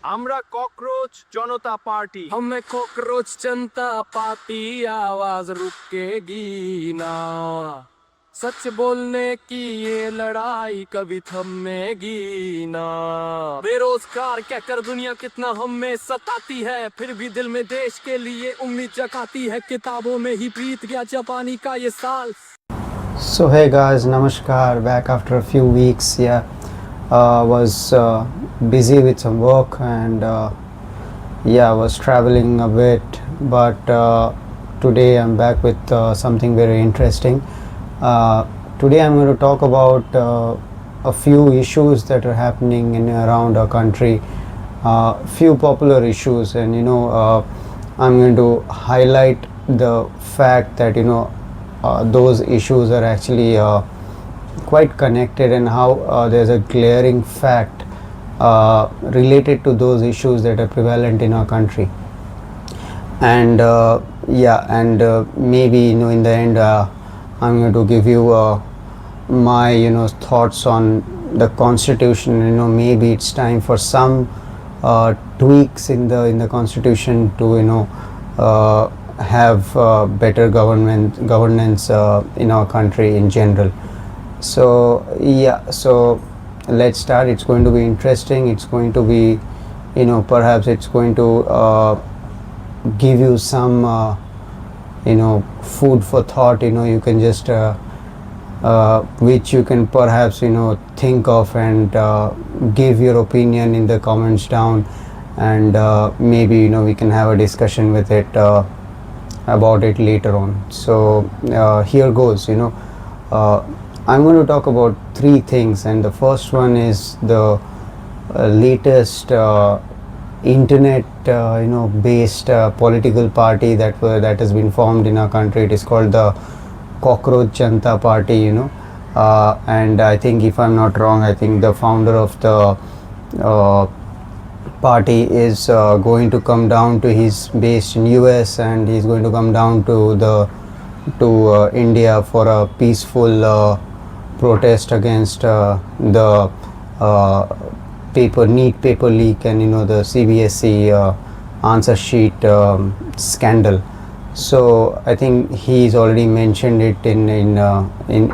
আমরা कॉकरोच जनता पार्टी। हमें कॉकरोच जनता पार्टी आवाज रुकेगी ना। सच बोलने की ये लड़ाई कभी थमेगी ना। बेरोजगार कहकर दुनिया कितना हमें सताती है, फिर भी दिल में देश के लिए उम्मीद जगाती है। किताबों में ही बीत गया जापानी का ये साल। So hey guys, namaskar. Back after a few weeks. Was busy with some work and I was traveling a bit. But today I'm back with something very interesting. Today I'm going to talk about a few issues that are happening in around our country. Few popular issues, and I'm going to highlight the fact that those issues are actually quite connected, and how there's a glaring fact related to those issues that are prevalent in our country. And maybe in the end I'm going to give you my thoughts on the constitution. Maybe it's time for some tweaks in the constitution to have better governance in our country in general. So let's start. It's going to be interesting. It's going to be perhaps it's going to give you some food for thought. You can just which you can perhaps think of and give your opinion in the comments down, and maybe we can have a discussion with it about it later on. So here goes. I'm going to talk about three things, and the first one is the latest internet based political party that has been formed in our country. It is called the Cockroach Janta Party. And I think, if I'm not wrong, I think the founder of the party is going to come down to, he's based in US, and he's going to come down to India for a peaceful protest against the neat paper leak, and the CBSE answer sheet scandal. So I think he's already mentioned it in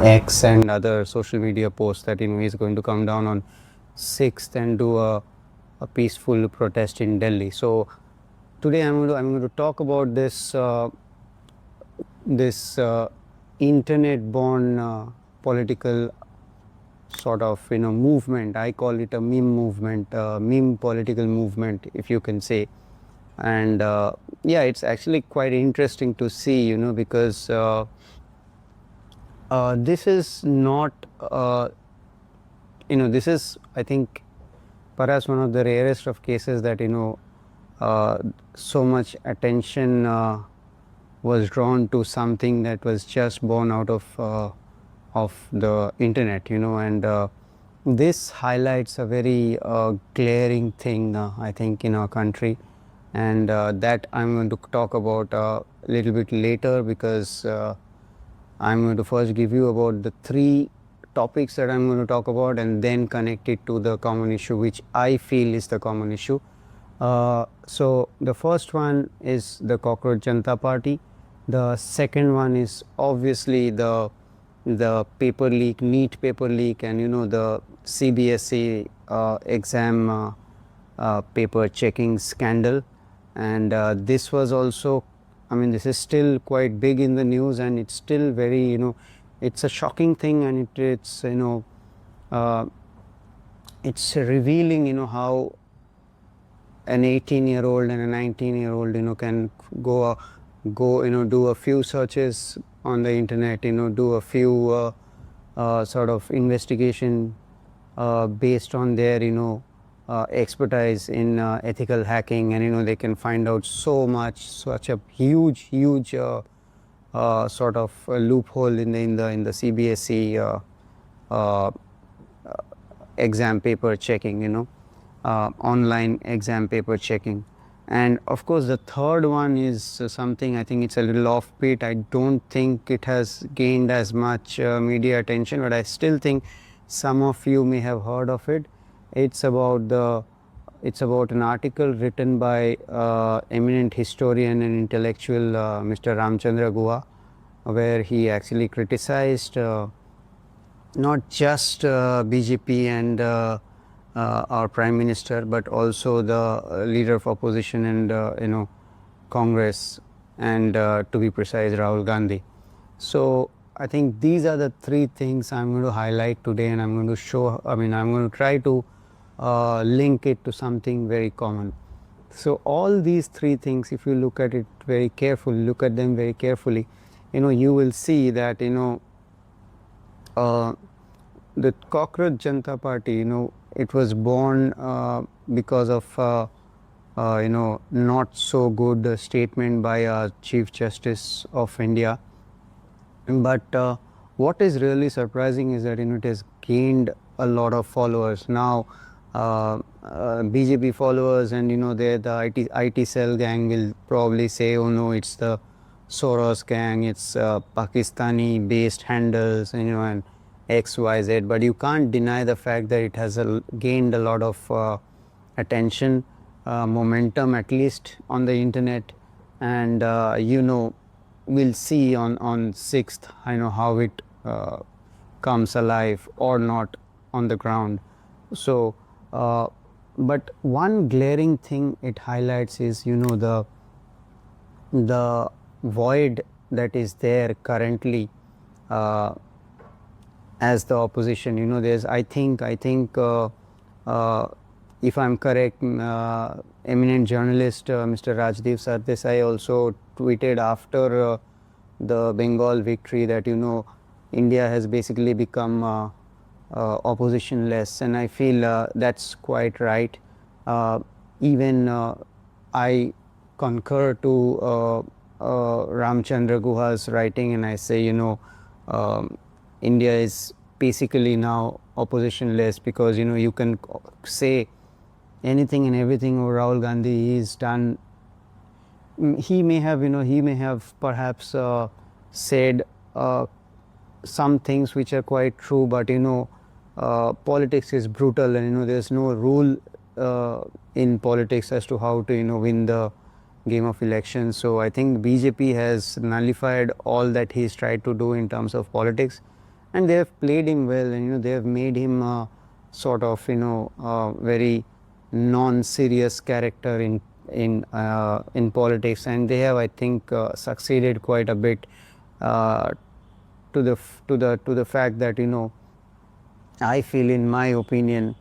X and other social media posts that he's going to come down on 6th and do a peaceful protest in Delhi. So today I'm going to talk about this internet-born political sort of movement. I call it a meme movement, meme political movement, if you can say. And it's actually quite interesting to see, because this is not this is, I think, perhaps one of the rarest of cases that so much attention was drawn to something that was just born out of the internet, and this highlights a very glaring thing, I think, in our country, and that I'm going to talk about a little bit later, because I'm going to first give you about the three topics that I'm going to talk about, and then connect it to the common issue, which I feel is the common issue. So the first one is the Cockroach Janta Party. The second one is obviously the paper leak, neat paper leak, and the CBSE exam paper checking scandal. And this was also, I mean, this is still quite big in the news, and it's still very, it's a shocking thing, and it's it's revealing, how an 18-year-old and a 19-year-old, can go, do a few searches on the internet, do a few sort of investigation based on their, expertise in ethical hacking, and they can find out so much, such a huge sort of loophole in the CBSE exam paper checking, online exam paper checking. And of course the third one is something, I think it's a little offbeat. I don't think it has gained as much media attention, but I still think some of you may have heard of it. It's about the It's about an article written by eminent historian and intellectual Mr. Ramchandra Guha, where he actually criticized not just BJP and our Prime Minister, but also the leader of opposition and Congress, and to be precise, Rahul Gandhi. So I think these are the three things I'm going to highlight today, and I'm going to show. I mean, I'm going to try to link it to something very common. So all these three things, if you look at it very carefully, look at them very carefully, you will see that the Cockroach Janta Party, it was born because of not so good statement by Chief Justice of India. But what is really surprising is that it has gained a lot of followers now. BJP followers and the IT cell gang will probably say, oh no, it's the Soros gang, it's Pakistani based handles, and XYZ. But you can't deny the fact that it has gained a lot of attention, momentum, at least on the internet. And we'll see on 6th how it comes alive or not on the ground. So but one glaring thing it highlights is the void that is there currently as the opposition. There's I think if I'm correct, eminent journalist Mr. Rajdeep Sardesai also tweeted after the Bengal victory that India has basically become oppositionless, and I feel that's quite right. Even I concur to Ramchandra Guha's writing, and I say India is basically now oppositionless, because you can say anything and everything Rahul Gandhi is done. He may have perhaps said some things which are quite true, but politics is brutal, and there's no rule in politics as to how to win the game of elections. So I think BJP has nullified all that he's tried to do in terms of politics, and they have played him well, and they have made him sort of very non-serious character in politics, and they have, I think, succeeded quite a bit to the fact that I feel, in my opinion,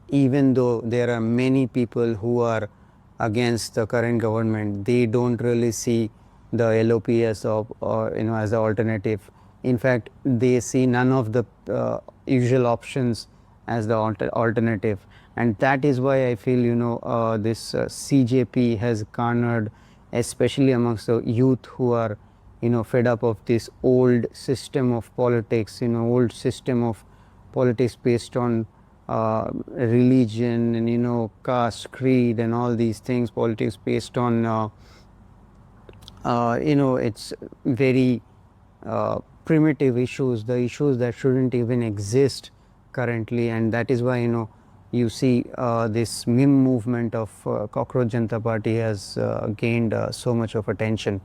even though there are many people who are against the current government, they don't really see the LOP as as the alternative. In fact, they see none of the usual options as the alternative, and that is why I feel this CJP has garnered, especially amongst the youth who are fed up of this old system of politics, old system of politics based on religion and caste, creed, and all these things. Politics based on it's very primitive issues, the issues that shouldn't even exist currently, and that is why you see this meme movement of Cockroach Janta Party has gained so much of attention.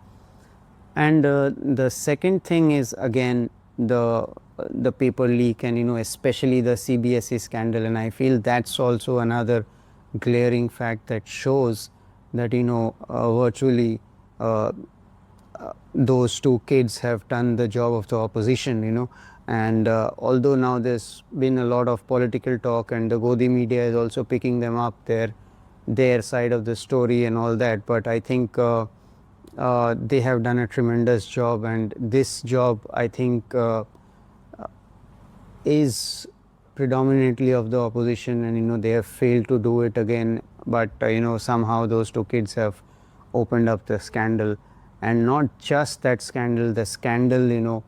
And the second thing is, again, the paper leak, and especially the CBSE scandal, and I feel that's also another glaring fact that shows that virtually those two kids have done the job of the opposition. And although now there's been a lot of political talk, and the Godi media is also picking them up, their side of the story and all that, but I think they have done a tremendous job, and this job, I think, is predominantly of the opposition, and they have failed to do it again. But somehow those two kids have opened up the scandal, and not just that scandal, the scandal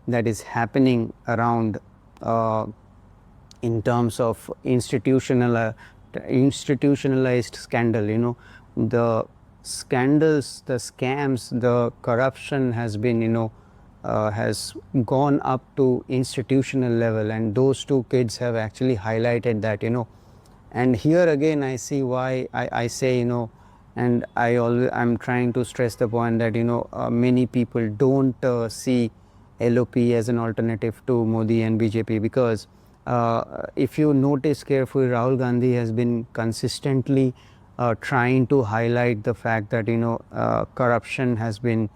that is happening around in terms of institutionalized scandal. The scandals, the scams, the corruption has been has gone up to institutional level, and those two kids have actually highlighted that And here again I see why I say, you know, and I'm trying to stress the point that, you know, many people don't see LOP as an alternative to Modi and BJP, because if you notice carefully, Rahul Gandhi has been consistently trying to highlight the fact that, you know, corruption has been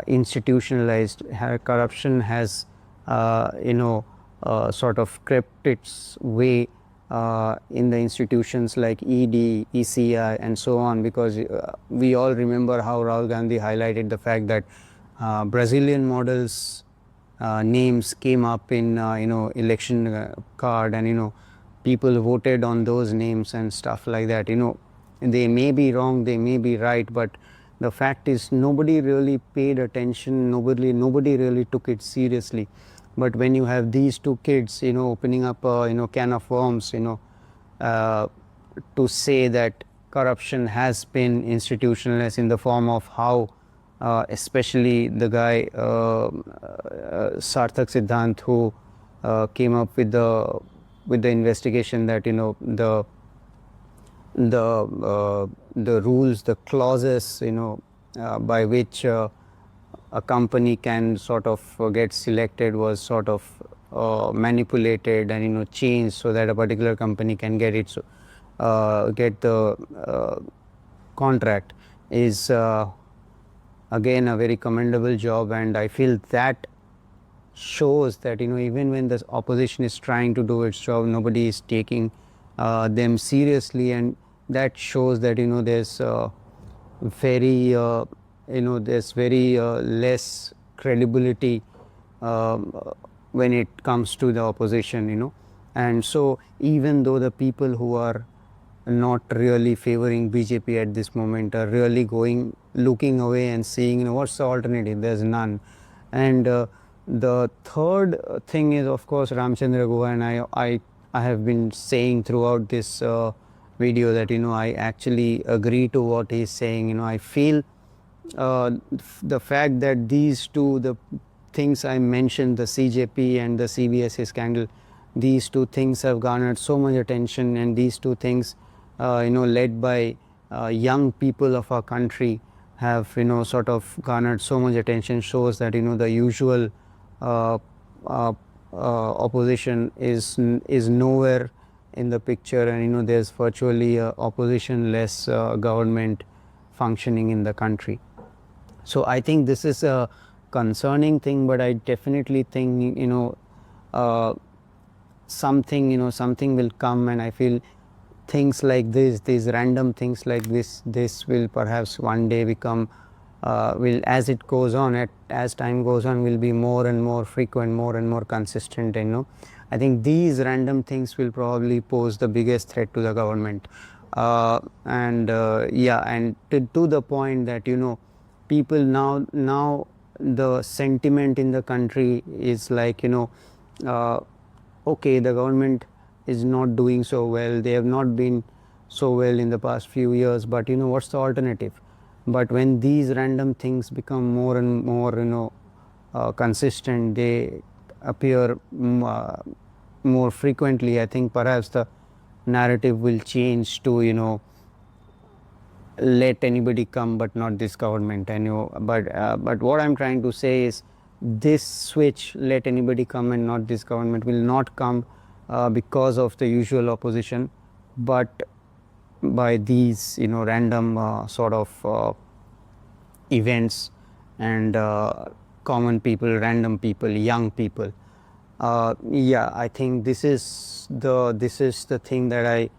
institutionalized. Corruption has, you know, sort of crept its way in the institutions like ED, ECI, and so on, because we all remember how Rahul Gandhi highlighted the fact that Brazilian models names came up in you know, election card, and you know, people voted on those names and stuff like that. You know, they may be wrong, they may be right, but the fact is nobody really paid attention, nobody really took it seriously. But when you have these two kids, you know, opening up a, you know, can of worms, you know, uh, to say that corruption has been institutionalized in the form of how especially the guy Sarthak Siddhant, who came up with the investigation that, you know, the rules, the clauses, you know, by which a company can sort of get selected was sort of manipulated and, you know, changed so that a particular company can get it, get the contract, is again a very commendable job. And I feel that shows that, you know, even when the opposition is trying to do its job, nobody is taking them seriously, and that shows that, you know, there's very you know, there's very less credibility when it comes to the opposition, you know. And so even though the people who are not really favoring BJP at this moment are really looking away and seeing, you know, what's the alternative? There's none. And the third thing is, of course, Ramchandra Guha, and I have been saying throughout this video that, you know, I actually agree to what he's saying. You know, I feel the fact that these two, the things I mentioned, the CJP and the CBSE scandal, these two things have garnered so much attention, and these two things, you know, led by young people of our country, have, you know, sort of garnered so much attention, shows that, you know, the usual uh, uh, opposition is nowhere in the picture, and, you know, there's virtually opposition less government functioning in the country. So I think this is a concerning thing, but I definitely think, you know, something, you know, something will come, and I feel things like this, these random things like this will perhaps one day become, will, as it goes on, as time goes on, will be more and more frequent, more and more consistent. You know, I think these random things will probably pose the biggest threat to the government. And yeah, and to the point that, you know, people now the sentiment in the country is like, you know, okay, the government is not doing so well, they have not been so well in the past few years, but, you know, what's the alternative? But when these random things become more and more, you know, consistent, they appear more frequently, I think perhaps the narrative will change to, you know, let anybody come but not this government. And, you know, but what I'm trying to say is, this switch, let anybody come and not this government, will not come because of the usual opposition, but by these, you know, random sort of events, and common people, random people, young people. Yeah, I think this is the thing that I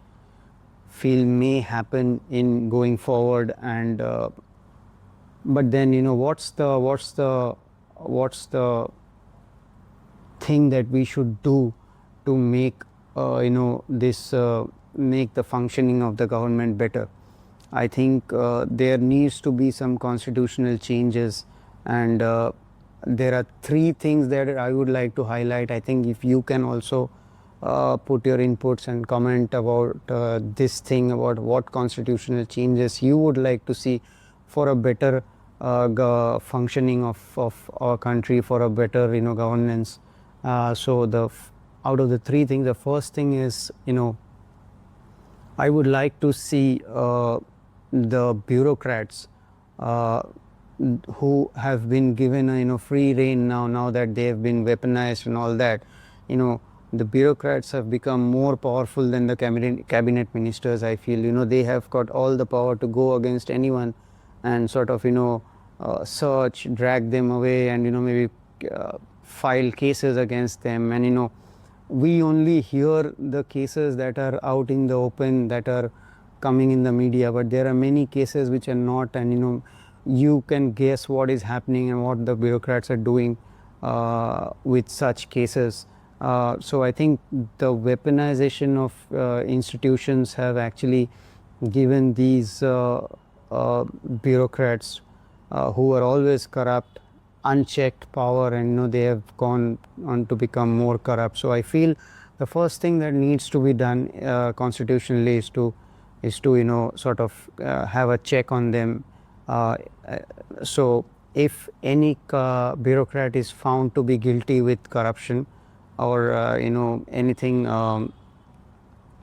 feel may happen in going forward. And but then, you know, what's the thing that we should do to make, you know, this make the functioning of the government better? I think there needs to be some constitutional changes, and there are three things that I would like to highlight. I think if you can also put your inputs and comment about this thing, about what constitutional changes you would like to see for a better functioning of our country, for a better, you know, governance. So out of the three things, the first thing is, you know, I would like to see the bureaucrats uh, who have been given free rein now that they have been weaponized and all that. You know, the bureaucrats have become more powerful than the cabinet ministers. I feel they have got all the power to go against anyone and sort of search, drag them away, and maybe file cases against them. And we only hear the cases that are out in the open, that are coming in the media, but there are many cases which are not, and you can guess what is happening and what the bureaucrats are doing with such cases. So I think the weaponization of institutions have actually given these bureaucrats who are always corrupt unchecked power, and they have gone on to become more corrupt. So I feel the first thing that needs to be done constitutionally is to sort of have a check on them. So if any bureaucrat is found to be guilty with corruption or anything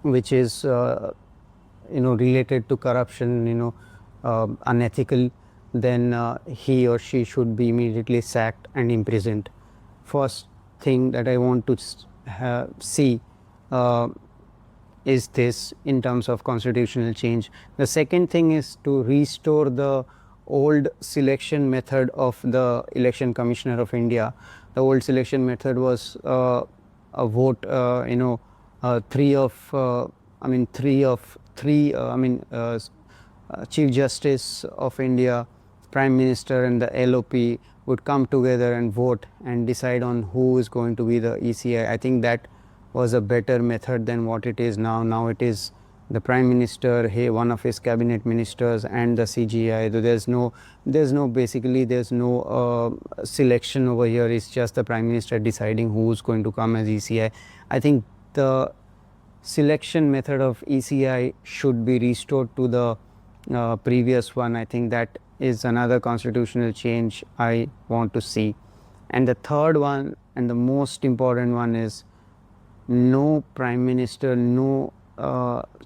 which is related to corruption, unethical, then he or she should be immediately sacked and imprisoned. First thing that I want to see uh, is this in terms of constitutional change. The second thing is to restore the old selection method of the Election Commissioner of India. The old selection method was a vote, three of, Chief Justice of India, Prime Minister, and the LOP would come together and vote and decide on who is going to be the ECI. I think that was a better method than what it is now. Now it is the Prime Minister, one of his cabinet ministers, and the CGI. So there's no selection over here. It's just the Prime Minister deciding who's going to come as ECI. I think the selection method of ECI should be restored to the previous one. I think that is another constitutional change I want to see. And the third one, and the most important one, is no prime minister, no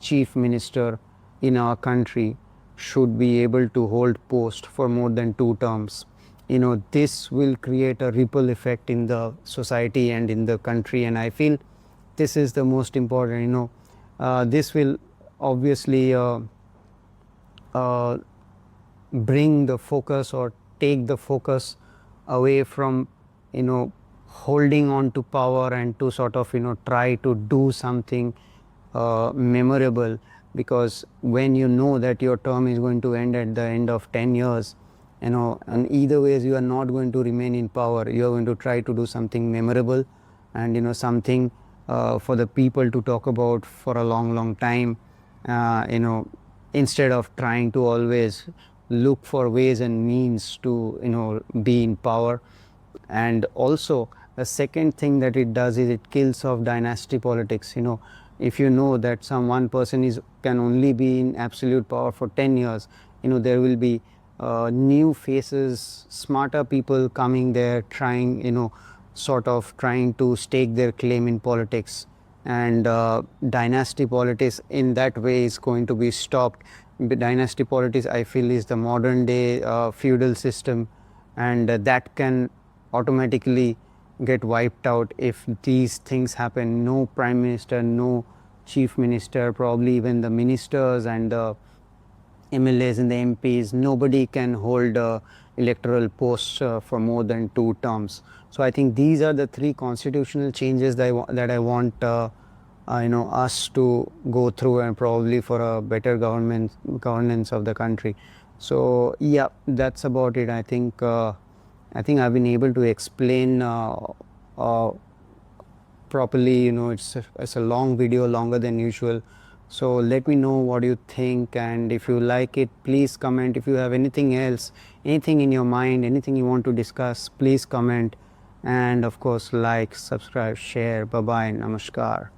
chief minister in our country should be able to hold post for more than 2 terms. This will create a ripple effect in the society and in the country, and I feel this is the most important. This will obviously bring the focus or take the focus away from holding on to power and to sort of try to do something memorable, because when you know that your term is going to end at the end of 10 years, and either ways you are not going to remain in power. You are going to try to do something memorable and something for the people to talk about for a long time, instead of trying to always look for ways and means to be in power. And also the second thing that it does is it kills off dynasty politics. If you know that some one person can only be in absolute power for 10 years, there will be new faces, smarter people coming there, sort of trying to stake their claim in politics. And dynasty politics in that way is going to be stopped. Dynasty politics, I feel, is the modern day feudal system, and that can automatically get wiped out if these things happen. No prime minister, no chief minister, probably even the ministers and the MLAs and the MPs, nobody can hold electoral posts for more than 2 terms. So I think these are the 3 constitutional changes that I want us to go through, and probably for a better governance of the country. So yeah, that's about it. I think I've been able to explain properly. It's a long video, longer than usual. So let me know what you think, and if you like it, please comment. If you have anything else, anything in your mind, anything you want to discuss, please comment. And of course, like, subscribe, share. Bye bye, namaskar.